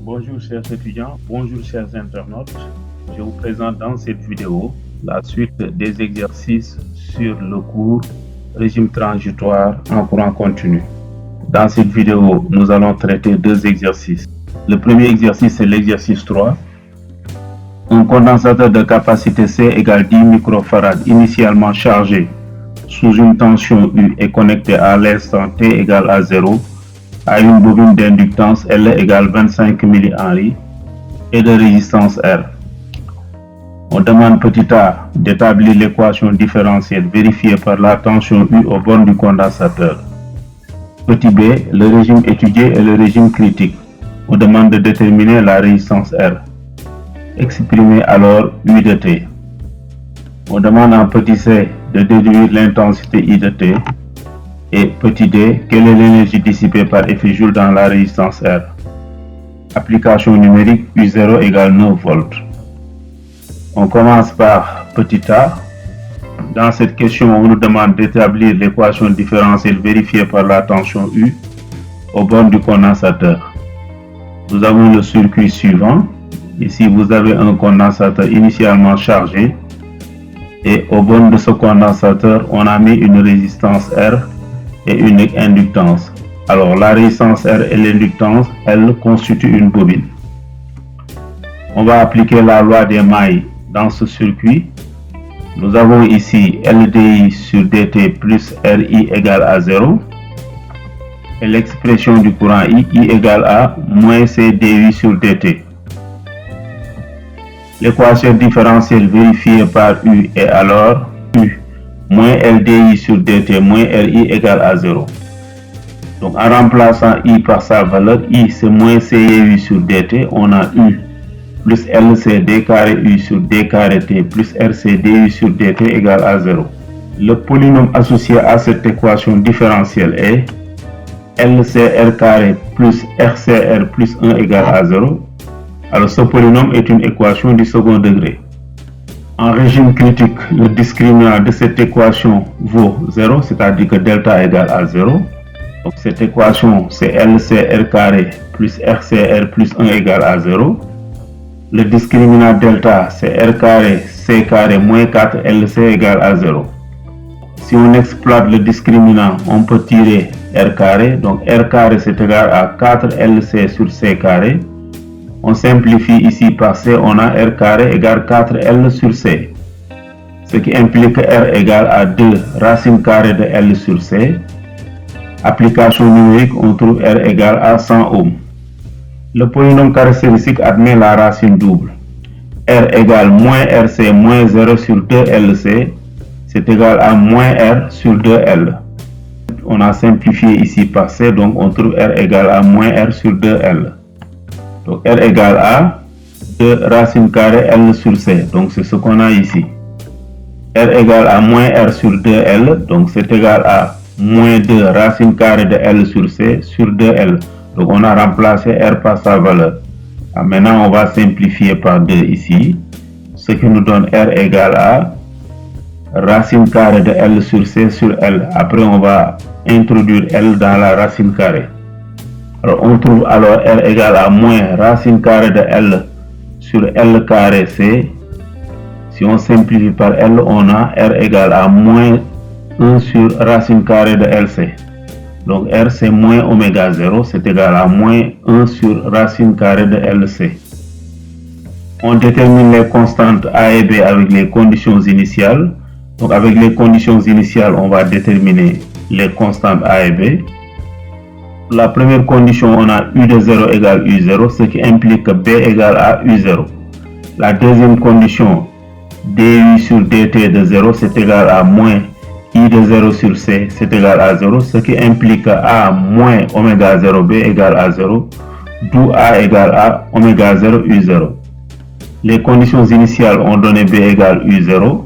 Bonjour chers étudiants, bonjour chers internautes. Je vous présente dans cette vidéo la suite des exercices sur le cours régime transitoire en courant continu. Dans cette vidéo, nous allons traiter deux exercices. Le premier exercice, c'est l'exercice 3. Un condensateur de capacité C égale 10 microfarads initialement chargé sous une tension U est connecté à l'instant T égale à 0 à une bobine d'inductance L égale 25 mA et de résistance R. On demande petit a d'établir l'équation différentielle vérifiée par la tension U au bord du condensateur. Petit b, le régime étudié est le régime critique. On demande de déterminer la résistance R. Exprimer alors U de T. On demande en petit c de déduire l'intensité I de T. Et petit d, quelle est l'énergie dissipée par effet Joule dans la résistance R? Application numérique U0 égale 9 volts. On commence par petit a. Dans cette question, on nous demande d'établir l'équation différentielle vérifiée par la tension U au bord du condensateur. Nous avons le circuit suivant. Ici, vous avez un condensateur initialement chargé. Et au bord de ce condensateur, on a mis une résistance R et une inductance. Alors, la résistance R et l'inductance, elles constituent une bobine. On va appliquer la loi des mailles dans ce circuit. Nous avons ici LDI sur DT plus RI égale à 0. Et l'expression du courant I égale à moins CdU sur DT. L'équation différentielle vérifiée par U est alors U moins LDI sur DT moins RI égale à 0. Donc en remplaçant I par sa valeur, I c'est moins CU sur DT, on a U plus LC D carré U sur D carré T plus RC DU sur DT égale à 0. Le polynôme associé à cette équation différentielle est LCR carré plus RCR plus 1 égale à 0. Alors ce polynôme est une équation du second degré. En régime critique, le discriminant de cette équation vaut 0, c'est-à-dire que delta égale à 0. Donc cette équation, c'est LCR carré plus RCR plus 1 égale à 0. Le discriminant delta, c'est R carré C carré moins 4 LC égale à 0. Si on exploite le discriminant, on peut tirer R carré. Donc R carré, c'est égal à 4 LC sur C carré. On simplifie ici par C, on a R carré égale 4L sur C. Ce qui implique R égale à 2 racine carrée de L sur C. Application numérique, on trouve R égale à 100 ohms. Le polynôme caractéristique admet la racine double. R égale moins RC moins 0 sur 2LC, c'est égal à moins R sur 2L. On a simplifié ici par C, donc on trouve R égale à moins R sur 2L. Donc R égale à 2 racine carrée L sur C. Donc c'est ce qu'on a ici. R égale à moins R sur 2L. Donc c'est égal à moins 2 racine carrée de L sur C sur 2L. Donc on a remplacé R par sa valeur. Maintenant on va simplifier par 2 ici. Ce qui nous donne R égale à racine carrée de L sur C sur L. Après on va introduire L dans la racine carrée. Alors on trouve alors R égale à moins racine carrée de L sur L carré C. Si on simplifie par L, on a R égale à moins 1 sur racine carrée de LC. Donc R c'est moins oméga 0, c'est égal à moins 1 sur racine carrée de LC. On détermine les constantes A et B avec les conditions initiales. Donc avec les conditions initiales, on va déterminer les constantes A et B. La première condition, on a U de 0 égale U0, ce qui implique que B égale à U0. La deuxième condition, DU sur DT de 0, c'est égal à moins I de 0 sur C, c'est égal à 0, ce qui implique que A moins oméga 0 B égale à 0, d'où A égale à oméga 0 U0. Les conditions initiales ont donné B égale U0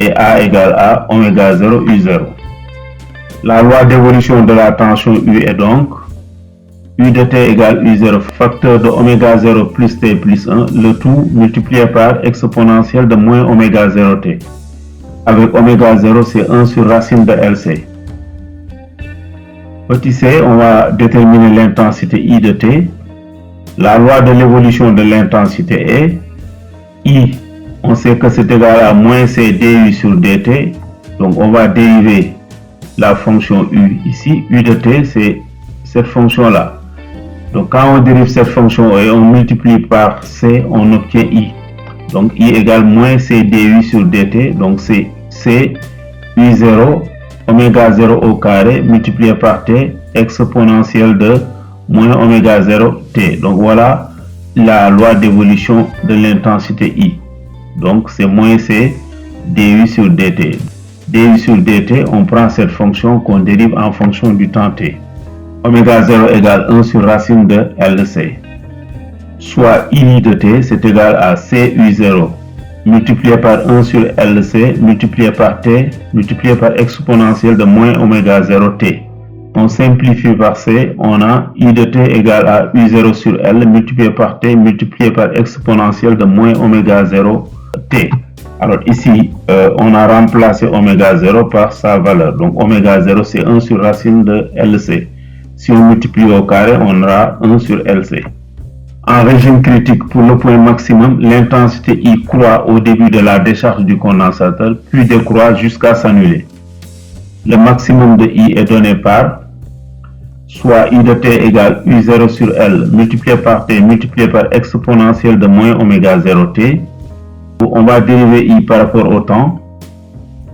et A égale à oméga 0 U0. La loi d'évolution de la tension U est donc U de T égale U0 facteur de oméga 0 plus T plus 1, le tout multiplié par exponentielle de moins oméga 0 T. Avec oméga 0, c'est 1 sur racine de LC. Petit c, on va déterminer l'intensité I de T. La loi de l'évolution de l'intensité est I, on sait que c'est égal à moins C du sur dt. Donc on va dériver la fonction U ici. U de t, c'est cette fonction-là. Donc quand on dérive cette fonction et on multiplie par C, on obtient I. Donc I égale moins C du sur dt. Donc c'est C U0 oméga 0 au carré multiplié par t exponentielle de moins oméga 0 t. Donc voilà la loi d'évolution de l'intensité I. Donc c'est moins C du sur dt. Du sur dt, on prend cette fonction qu'on dérive en fonction du temps t. Oméga 0 égale 1 sur racine de L de C. Soit I de t, c'est égal à C U0 multiplié par 1 sur L de C multiplié par t multiplié par exponentielle de moins oméga 0 t. On simplifie par C, on a I de t égale à U0 sur L multiplié par t multiplié par exponentielle de moins oméga 0 t. Alors ici, on a remplacé oméga 0 par sa valeur. Donc oméga 0 c'est 1 sur racine de LC. Si on multiplie au carré, on aura 1 sur LC. En régime critique, pour le point maximum, l'intensité I croît au début de la décharge du condensateur, puis décroît jusqu'à s'annuler. Le maximum de I est donné par soit I de t égale U0 sur L multiplié par t multiplié par exponentielle de moins oméga 0 t. On va dériver I par rapport au temps.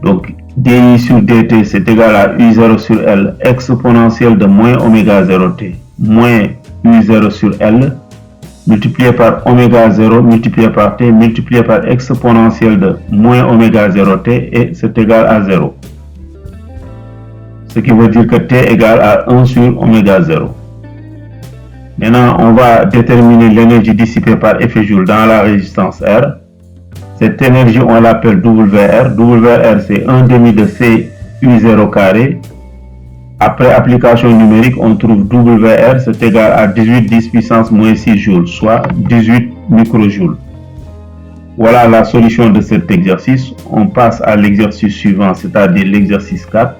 Donc dI sur dt c'est égal à U0 sur L exponentielle de moins oméga 0 t moins U0 sur L multiplié par oméga 0 multiplié par t multiplié par exponentielle de moins oméga 0 t et c'est égal à 0. Ce qui veut dire que t égale à 1 sur oméga 0. Maintenant, on va déterminer l'énergie dissipée par effet Joule dans la résistance R. Cette énergie, on l'appelle WR. WR, c'est 1 demi de C U0 carré. Après application numérique, on trouve WR, c'est égal à 18 10 puissance moins 6 joules, soit 18 microjoules. Voilà la solution de cet exercice. On passe à l'exercice suivant, c'est-à-dire l'exercice 4.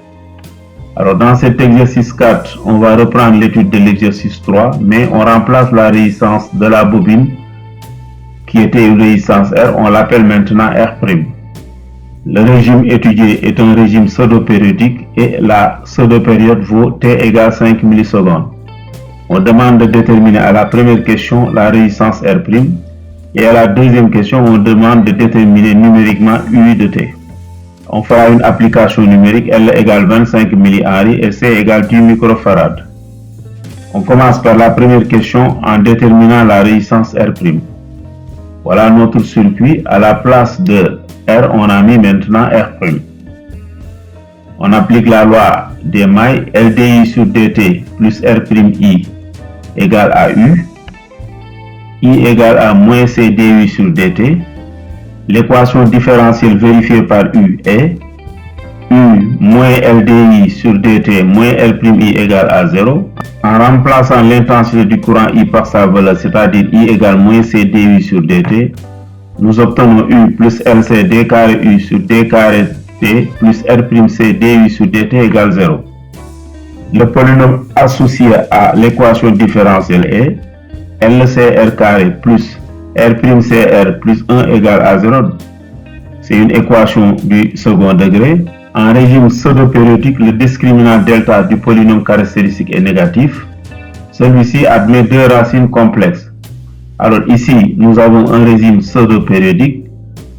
Alors dans cet exercice 4, on va reprendre l'étude de l'exercice 3, mais on remplace la résistance de la bobine qui était une résistance R, on l'appelle maintenant R'. Le régime étudié est un régime pseudo-périodique et la pseudo-période vaut t égale 5 millisecondes. On demande de déterminer à la première question la résistance R', et à la deuxième question, on demande de déterminer numériquement U de t. On fera une application numérique, L égale 25 millihenry et C égale 10 microfarad. On commence par la première question en déterminant la résistance R'. Voilà notre circuit. À la place de R, on a mis maintenant R'. On applique la loi des mailles, LDI sur dt plus R'I égale à U. I égale à moins CDI sur dt. L'équation différentielle vérifiée par U est U moins LDI sur dt moins R'I égale à 0. En remplaçant l'intensité du courant I par sa valeur, c'est-à-dire I égale moins CDI sur dt, nous obtenons U plus LC d carré U sur d carré t plus R'C dU sur dt égale 0. Le polynôme associé à l'équation différentielle est LCR carré plus R'Cr plus 1 égale à 0. C'est une équation du second degré. En régime pseudo-périodique, le discriminant delta du polynôme caractéristique est négatif. Celui-ci admet deux racines complexes. Alors ici, nous avons un régime pseudo-périodique.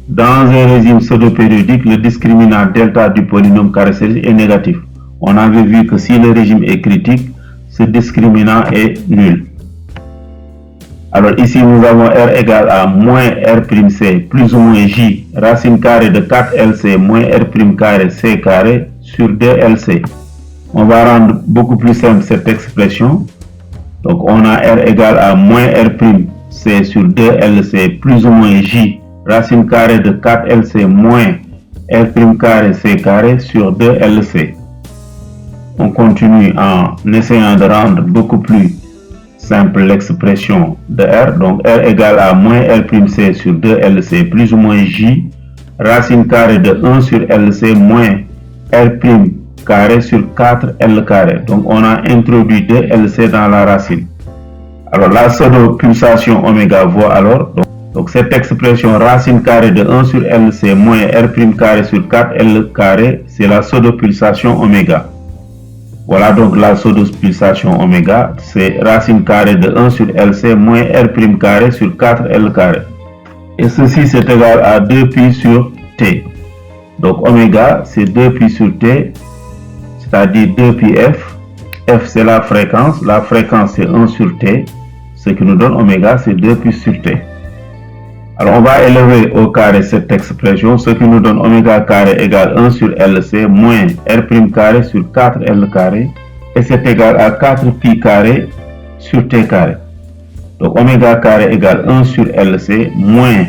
Dans un régime pseudo-périodique, le discriminant delta du polynôme caractéristique est négatif. On avait vu que si le régime est critique, ce discriminant est nul. Alors ici, nous avons R égale à moins R'C plus ou moins J racine carrée de 4LC moins R' carré C carré sur 2LC. On va rendre beaucoup plus simple cette expression. Donc on a R égale à moins R'C sur 2LC plus ou moins J racine carrée de 4LC moins R' carré C carré sur 2LC. On continue en essayant de rendre beaucoup plus simple l'expression de R. Donc R égale à moins R'C sur 2LC plus ou moins J racine carrée de 1 sur LC moins R' carré sur 4L carré. Donc on a introduit 2LC dans la racine. Alors la pseudo-pulsation oméga vaut alors, donc cette expression racine carrée de 1 sur LC moins R' carré sur 4L carré, c'est la pseudo-pulsation oméga. Voilà donc la pseudo-pulsation oméga, c'est racine carrée de 1 sur LC moins R' carré sur 4L carré. Et ceci c'est égal à 2pi sur T. Donc oméga c'est 2pi sur T, c'est-à-dire 2πf. F c'est la fréquence c'est 1 sur T, ce qui nous donne oméga c'est 2pi sur T. Alors on va élever au carré cette expression, ce qui nous donne oméga carré égale 1 sur LC moins R' carré sur 4L carré, et c'est égal à 4pi carré sur T carré. Donc oméga carré égale 1 sur LC moins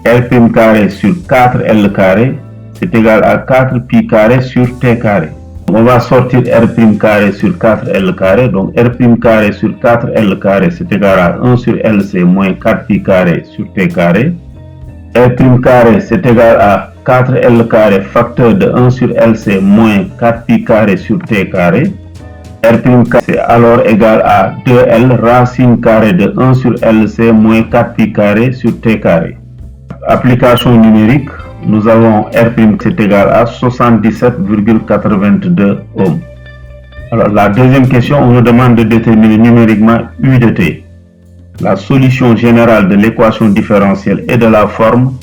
R' carré sur 4L carré, c'est égal à 4pi carré sur T carré. On va sortir R' carré sur 4L carré, donc R' carré sur 4L carré c'est égal à 1 sur LC moins 4pi carré sur T carré. R' carré c'est égal à 4L carré facteur de 1 sur LC moins 4pi carré sur T carré. R' carré c'est alors égal à 2L racine carrée de 1 sur LC moins 4pi carré sur T carré. Application numérique. Nous avons R' c'est égal à 77,82 ohms. Alors la deuxième question, on nous demande de déterminer numériquement U de T. La solution générale de l'équation différentielle est de la forme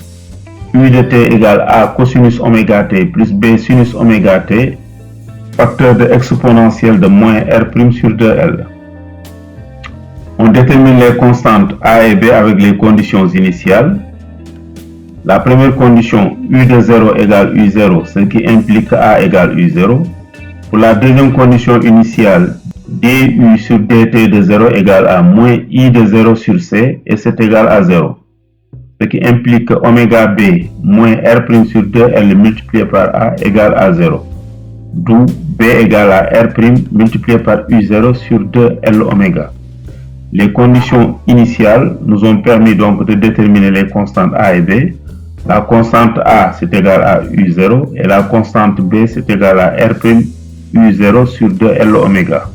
U de T égale A cosinus oméga T plus B sinus oméga T, facteur de exponentielle de moins R' sur 2L. On détermine les constantes A et B avec les conditions initiales. La première condition, U de 0 égale U0, ce qui implique A égale U0. Pour la deuxième condition initiale, du sur dt de 0 égale à moins I de 0 sur C, et c'est égal à 0. Ce qui implique oméga B moins R' sur 2L multiplié par A égale à 0. D'où B égale à R' multiplié par U0 sur 2L oméga. Les conditions initiales nous ont permis donc de déterminer les constantes A et B. La constante A c'est égal à U0 et la constante B c'est égal à R' U0 sur 2L oméga.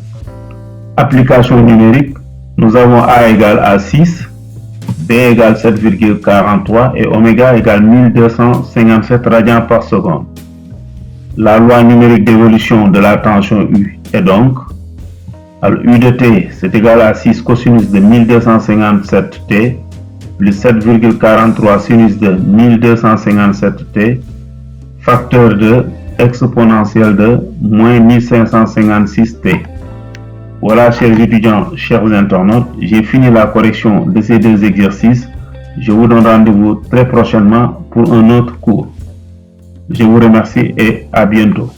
Application numérique, nous avons A égale à 6, B égale 7,43 et oméga égale 1257 radians par seconde. La loi numérique d'évolution de la tension U est donc, alors U de T c'est égal à 6 cosinus de 1257 T plus 7,43 sinus de 1257 T, facteur de exponentielle de moins 1556 T. Voilà, chers étudiants, chers internautes, j'ai fini la correction de ces deux exercices. Je vous donne rendez-vous très prochainement pour un autre cours. Je vous remercie et à bientôt.